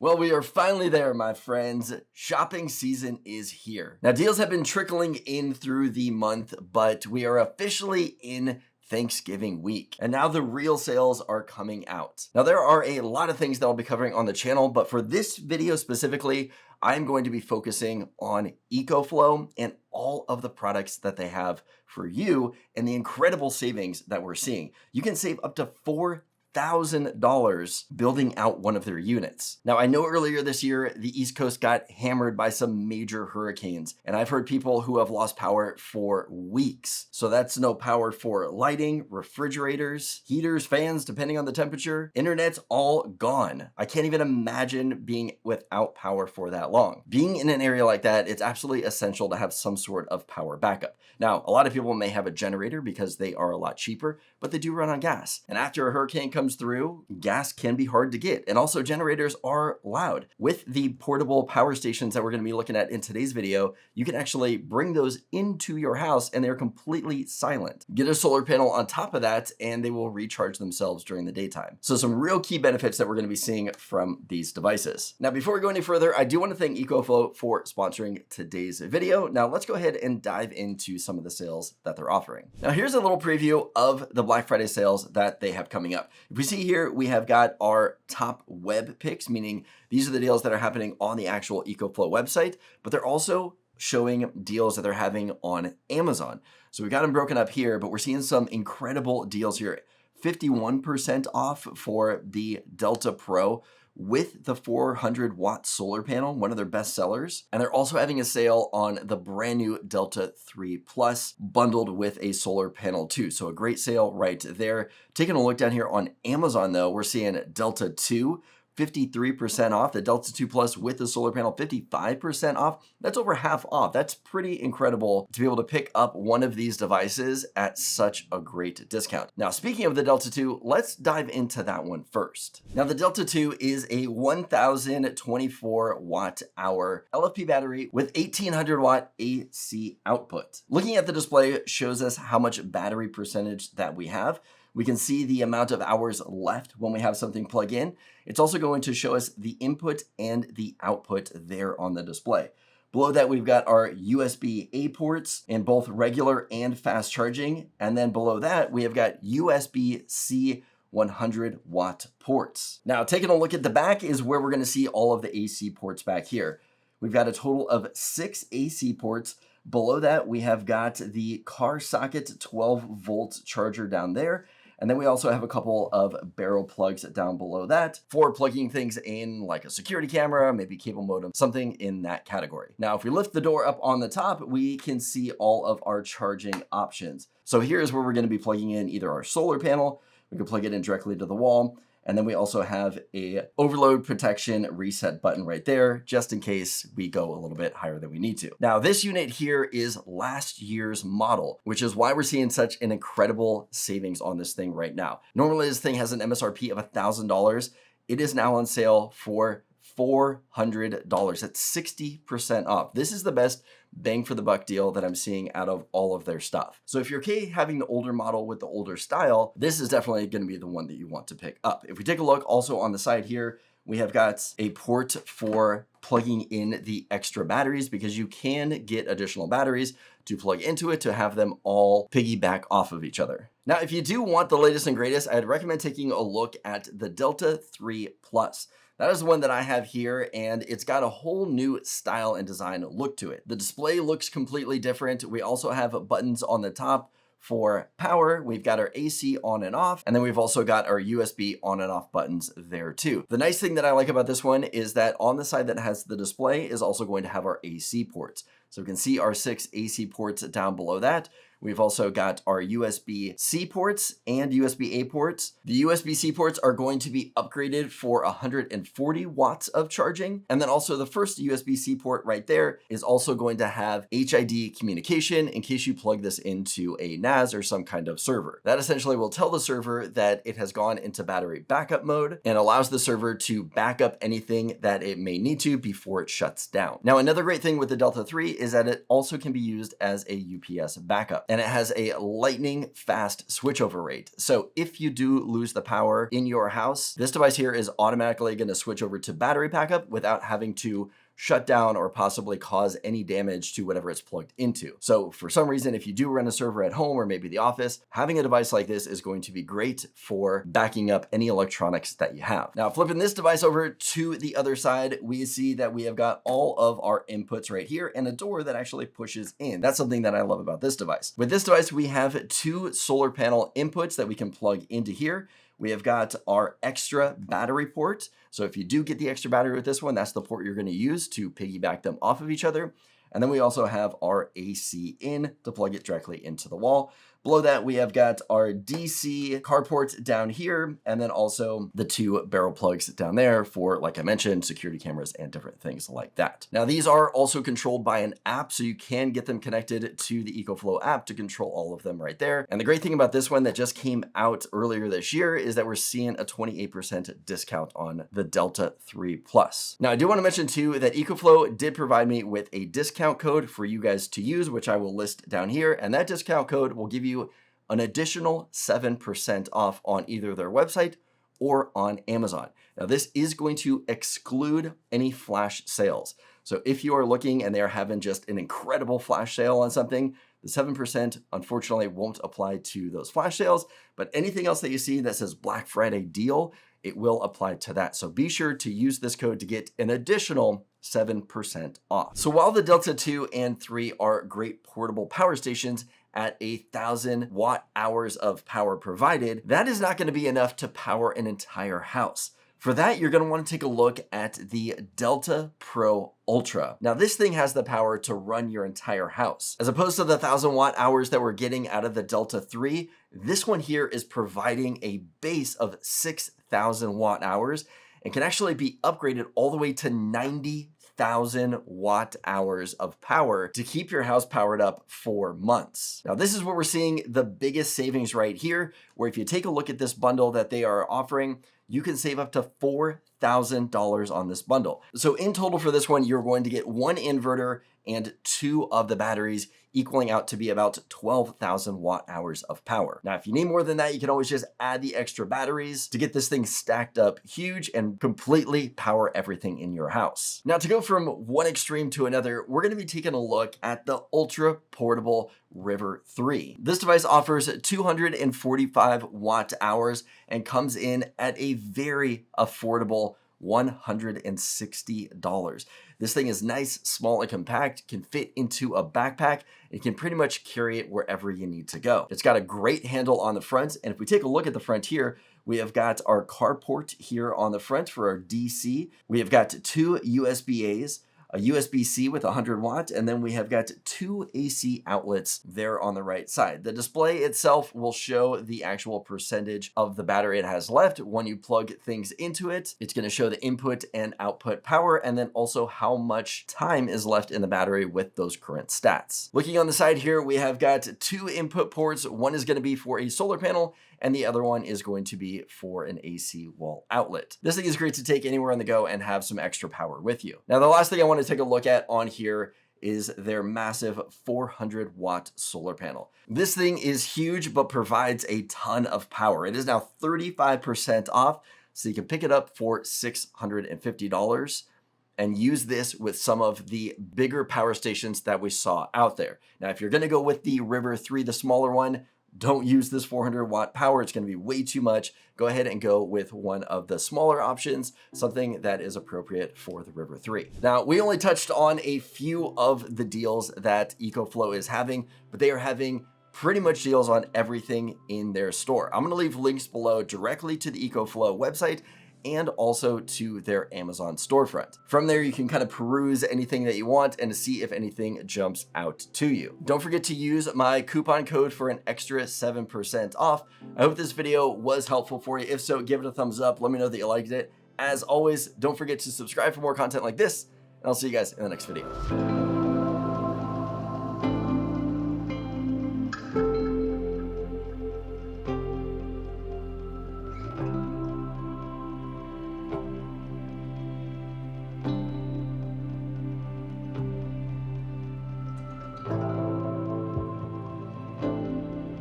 Well, we are finally there, my friends. Shopping season is here. Now, deals have been trickling in through the month, but we are officially in Thanksgiving week. And now the real sales are coming out. Now, there are a lot of things that I'll be covering on the channel, but for this video specifically, I'm going to be focusing on EcoFlow and all of the products that they have for you and the incredible savings that we're seeing. You can save up to $4,000 building out one of their units. Now, I know earlier this year, the East Coast got hammered by some major hurricanes, and I've heard people who have lost power for weeks. So that's no power for lighting, refrigerators, heaters, fans, depending on the temperature. Internet's all gone. I can't even imagine being without power for that long. Being in an area like that, it's absolutely essential to have some sort of power backup. Now, a lot of people may have a generator because they are a lot cheaper, but they do run on gas. And after a hurricane comes through, gas can be hard to get. And also generators are loud. With the portable power stations that we're going to be looking at in today's video, you can actually bring those into your house and they're completely silent. Get a solar panel on top of that and they will recharge themselves during the daytime. So some real key benefits that we're going to be seeing from these devices. Now, before we go any further, I do want to thank EcoFlow for sponsoring today's video. Now let's go ahead and dive into some of the sales that they're offering. Now here's a little preview of the Black Friday sales that they have coming up. If we see here, we have got our top web picks, meaning these are the deals that are happening on the actual EcoFlow website, but they're also showing deals that they're having on Amazon. So we got them broken up here, but we're seeing some incredible deals here. 51% off for the Delta Pro with the 400-watt solar panel, one of their best sellers. And they're also having a sale on the brand new Delta 3 Plus bundled with a solar panel too. So a great sale right there. Taking a look down here on Amazon though, we're seeing Delta 2, 53% off, the Delta 2 Plus with the solar panel, 55% off. That's over half off. That's pretty incredible to be able to pick up one of these devices at such a great discount. Now, speaking of the Delta 2, let's dive into that one first. Now, the Delta 2 is a 1024 watt hour LFP battery with 1800 watt AC output. Looking at the display shows us how much battery percentage that we have. We can see the amount of hours left when we have something plug in. It's also going to show us the input and the output there on the display. Below that, we've got our USB-A ports in both regular and fast charging. And then below that, we have got USB-C 100 watt ports. Now, taking a look at the back is where we're going to see all of the AC ports back here. We've got a total of 6 AC ports. Below that, we have got the car socket 12 volt charger down there. And then we also have a couple of barrel plugs down below that for plugging things in like a security camera, maybe cable modem, something in that category. Now, if we lift the door up on the top, we can see all of our charging options. So here's where we're going to be plugging in either our solar panel, we can plug it in directly to the wall. And then we also have a overload protection reset button right there, just in case we go a little bit higher than we need to. Now, this unit here is last year's model, which is why we're seeing such an incredible savings on this thing right now. Normally, this thing has an MSRP of $1,000. It is now on sale for $400. That's 60% off. This is the best bang for the buck deal that I'm seeing out of all of their stuff. So if you're okay having the older model with the older style, this is definitely going to be the one that you want to pick up. If we take a look also on the side here, we have got a port for plugging in the extra batteries because you can get additional batteries to plug into it to have them all piggyback off of each other. Now, if you do want the latest and greatest, I'd recommend taking a look at the Delta 3 Plus. That is the one that I have here, and it's got a whole new style and design look to it. The display looks completely different. We also have buttons on the top for power. We've got our AC on and off, and then we've also got our USB on and off buttons there too. The nice thing that I like about this one is that on the side that has the display is also going to have our AC ports. So we can see our 6 AC ports down below that. We've also got our USB-C ports and USB-A ports. The USB-C ports are going to be upgraded for 140 watts of charging. And then also the first USB-C port right there is also going to have HID communication in case you plug this into a NAS or some kind of server. That essentially will tell the server that it has gone into battery backup mode and allows the server to back up anything that it may need to before it shuts down. Now, another great thing with the Delta 3 is that it also can be used as a UPS backup. and it has a lightning fast switchover rate. So if you do lose the power in your house, this device here is automatically going to switch over to battery backup without having to shut down or possibly cause any damage to whatever it's plugged into. So for some reason, if you do run a server at home or maybe the office, having a device like this is going to be great for backing up any electronics that you have. Now, flipping this device over to the other side, we see that we have got all of our inputs right here and a door that actually pushes in. That's something that I love about this device. With this device, we have 2 solar panel inputs that we can plug into here. We have got our extra battery port. So if you do get the extra battery with this one, that's the port you're going to use to piggyback them off of each other. And then we also have our AC in to plug it directly into the wall. Below that, we have got our DC car ports down here, and then also the 2 barrel plugs down there for, like I mentioned, security cameras and different things like that. Now, these are also controlled by an app, so you can get them connected to the EcoFlow app to control all of them right there. And the great thing about this one that just came out earlier this year is that we're seeing a 28% discount on the Delta 3 Plus. Now, I do want to mention too that EcoFlow did provide me with a discount code for you guys to use, which I will list down here, and that discount code will give you an additional 7% off on either their website or on Amazon. Now, this is going to exclude any flash sales. So if you are looking and they're having just an incredible flash sale on something, the 7% unfortunately won't apply to those flash sales, but anything else that you see that says Black Friday deal, it will apply to that. So be sure to use this code to get an additional 7% off. So while the Delta 2 and 3 are great portable power stations, at 1,000 watt hours of power provided, that is not going to be enough to power an entire house. For that, you're going to want to take a look at the Delta Pro Ultra. Now, this thing has the power to run your entire house. As opposed to the 1,000 watt hours that we're getting out of the Delta 3, this one here is providing a base of 6,000 watt hours and can actually be upgraded all the way to 90,000 watt hours of power to keep your house powered up for months. Now, this is where we're seeing the biggest savings right here, where if you take a look at this bundle that they are offering, you can save up to $4,000 on this bundle. So in total for this one, you're going to get 1 inverter and 2 of the batteries, equaling out to be about 12,000 watt hours of power. Now, if you need more than that, you can always just add the extra batteries to get this thing stacked up huge and completely power everything in your house. Now, to go from one extreme to another, we're going to be taking a look at the ultra portable River 3. This device offers 245 watt hours and comes in at a very affordable $160. This thing is nice, small, and compact, can fit into a backpack, and you can pretty much carry it wherever you need to go. It's got a great handle on the front, and if we take a look at the front here, we have got our carport here on the front for our DC. We have got 2 USB-As, a USB-C with 100 watt, and then we have got 2 AC outlets there on the right side. The display itself will show the actual percentage of the battery it has left. When you plug things into it, it's going to show the input and output power, and then also how much time is left in the battery with those current stats. Looking on the side here, we have got 2 input ports. One is going to be for a solar panel, and the other one is going to be for an AC wall outlet. This thing is great to take anywhere on the go and have some extra power with you. Now, the last thing I want to take a look at on here is their massive 400 watt solar panel. This thing is huge, but provides a ton of power. It is now 35% off, so you can pick it up for $650 and use this with some of the bigger power stations that we saw out there. Now, if you're going to go with the River 3, the smaller one, don't use this 400 watt power. It's going to be way too much. Go ahead and go with one of the smaller options, something that is appropriate for the River 3. Now, we only touched on a few of the deals that EcoFlow is having, but they are having pretty much deals on everything in their store. I'm going to leave links below directly to the EcoFlow website and also to their Amazon storefront. From there, you can kind of peruse anything that you want and see if anything jumps out to you. Don't forget to use my coupon code for an extra 7% off. I hope this video was helpful for you. If so, give it a thumbs up. Let me know that you liked it. As always, don't forget to subscribe for more content like this, and I'll see you guys in the next video.